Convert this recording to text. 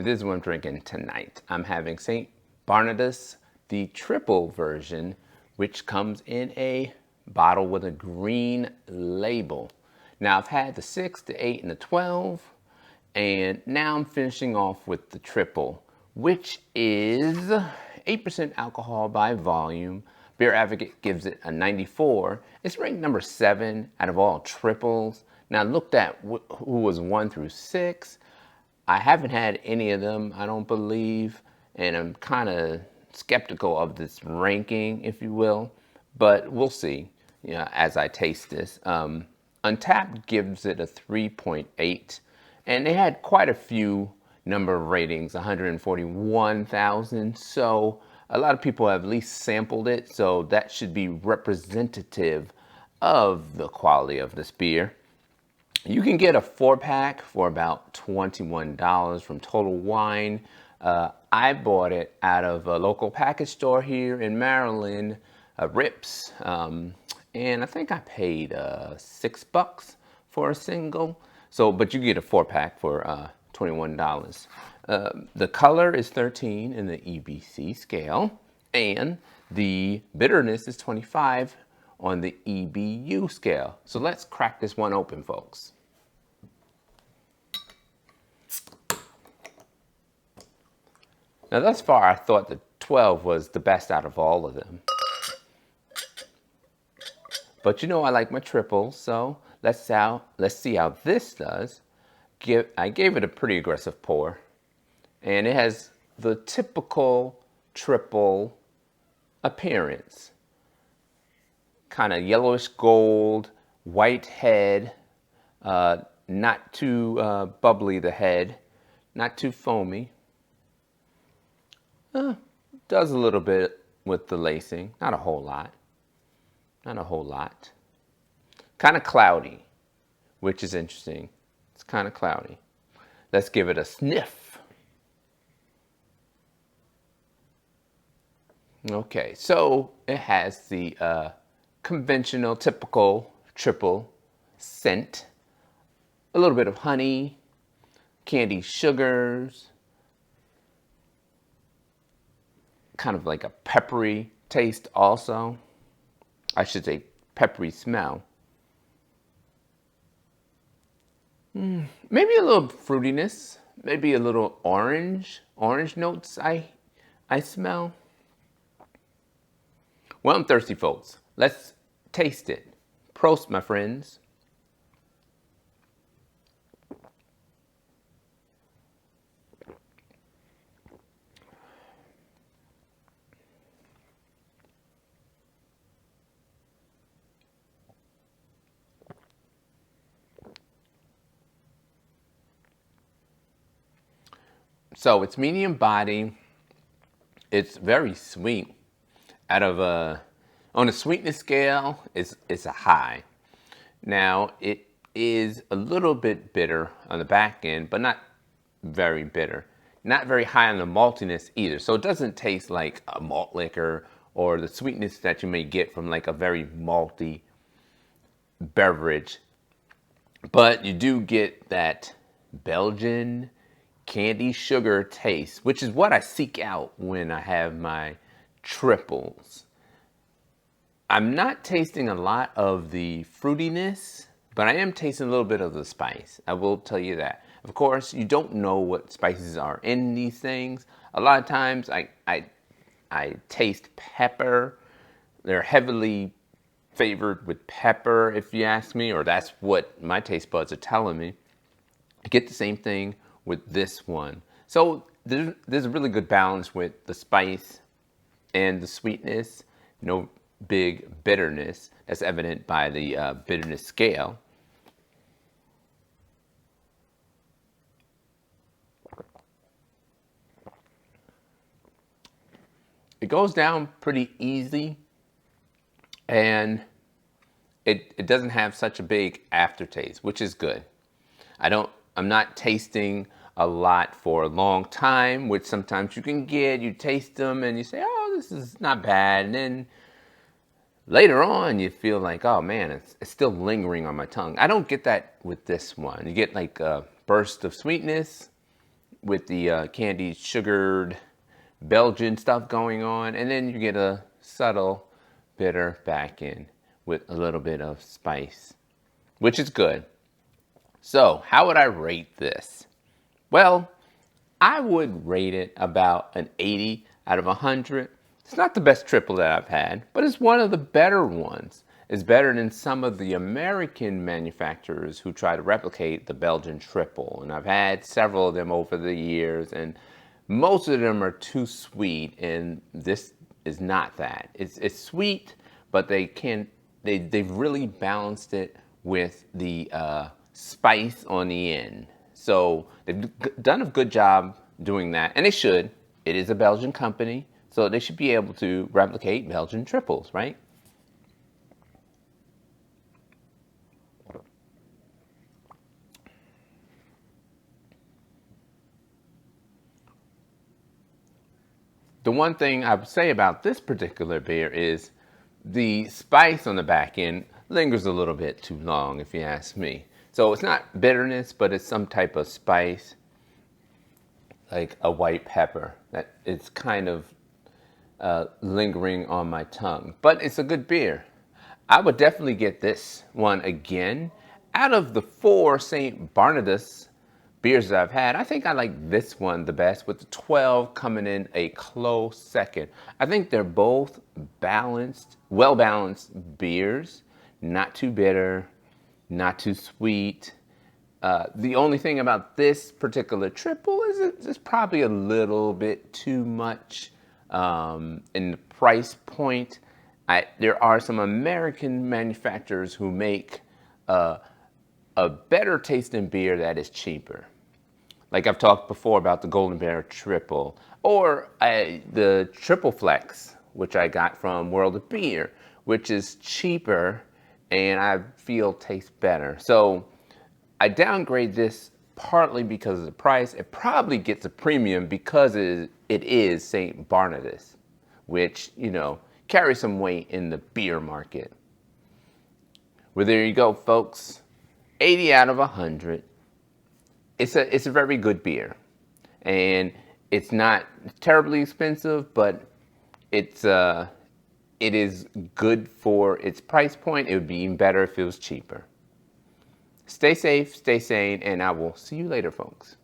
this is what I'm drinking tonight. I'm having St. Bernardus, the triple version, which comes in a bottle with a green label. Now I've had the 6, the 8, and the 12, and now I'm finishing off with the triple, which is 8% alcohol by volume. Beer Advocate gives it a 94. It's ranked number 7 out of all triples. Now I looked at who was 1 through 6. I haven't had any of them, I don't believe, and I'm kind of skeptical of this ranking, if you will, but we'll see, as I taste this. Untapped gives it a 3.8, and they had quite a few number of ratings, 141,000, so a lot of people have at least sampled it, so that should be representative of the quality of this beer. You can get a 4-pack for about $21 from Total Wine. I bought it out of a local package store here in Maryland, Rips, and I think I paid $6 for a single. So, but you get a 4-pack for $21. The color is 13 in the EBC scale, and the bitterness is 25 on the EBU scale. So let's crack this one open, folks. Now thus far, I thought the 12 was the best out of all of them. But I like my triples, so let's see how this does. I gave it a pretty aggressive pour, and it has the typical triple appearance. Kind of yellowish gold, white head, not too bubbly the head, not too foamy. Does a little bit with the lacing, not a whole lot. Not a whole lot. Kind of cloudy, which is interesting. It's kind of cloudy. Let's give it a sniff. Okay, so it has the conventional, typical triple scent. A little bit of honey, candy sugars, kind of like a peppery taste also. I should say peppery smell. Maybe a little fruitiness, maybe a little orange notes I smell. Well, I'm thirsty, folks. Let's taste it. Prost, my friends. So it's medium body. It's very sweet. On a sweetness scale, it's a high. Now it is a little bit bitter on the back end, but not very bitter. Not very high on the maltiness either. So it doesn't taste like a malt liquor or the sweetness that you may get from like a very malty beverage. But you do get that Belgian candy sugar taste, which is what I seek out when I have my triples. I'm not tasting a lot of the fruitiness, but I am tasting a little bit of the spice. I will tell you that. Of course, you don't know what spices are in these things. A lot of times I taste pepper. They're heavily favored with pepper, if you ask me, or that's what my taste buds are telling me. I get the same thing with this one. So there's a really good balance with the spice and the sweetness. No big bitterness, as evident by the bitterness scale. It goes down pretty easy, and it doesn't have such a big aftertaste, which is good. I'm not tasting a lot for a long time, which sometimes you can get. You taste them and you say, oh, this is not bad. And then later on, you feel like, oh man, it's still lingering on my tongue. I don't get that with this one. You get like a burst of sweetness, with the candied sugared Belgian stuff going on, and then you get a subtle bitter back end with a little bit of spice, which is good. So how would I rate this? Well, I would rate it about an 80 out of 100. It's not the best triple that I've had, but it's one of the better ones. It's better than some of the American manufacturers who try to replicate the Belgian triple. And I've had several of them over the years, and most of them are too sweet, and this is not that. It's sweet, but they've really balanced it with the spice on the end. So they've done a good job doing that, and they should. It is a Belgian company, so they should be able to replicate Belgian triples, right? The one thing I would say about this particular beer is the spice on the back end lingers a little bit too long, if you ask me. So it's not bitterness, but it's some type of spice, like a white pepper, that it's kind of lingering on my tongue. But it's a good beer. I would definitely get this one again. Out of the 4 St. Bernardus beers that I've had, I think I like this one the best, with the 12 coming in a close second. I think they're both balanced, well-balanced beers. Not too bitter, not too sweet. The only thing about this particular triple is it's probably a little bit too much in the price point. There are some American manufacturers who make a better tasting beer that is cheaper. Like I've talked before about the Golden Bear Triple, or the Triple Flex, which I got from World of Beer, which is cheaper and I feel tastes better. So I downgrade this partly because of the price. It probably gets a premium because it is St. Bernardus, which, you know, carries some weight in the beer market. Well, there you go, folks. 80 out of 100. It's a very good beer, and it's not terribly expensive, but it is good for its price point. It would be even better if it was cheaper. Stay safe, stay sane, and I will see you later, folks.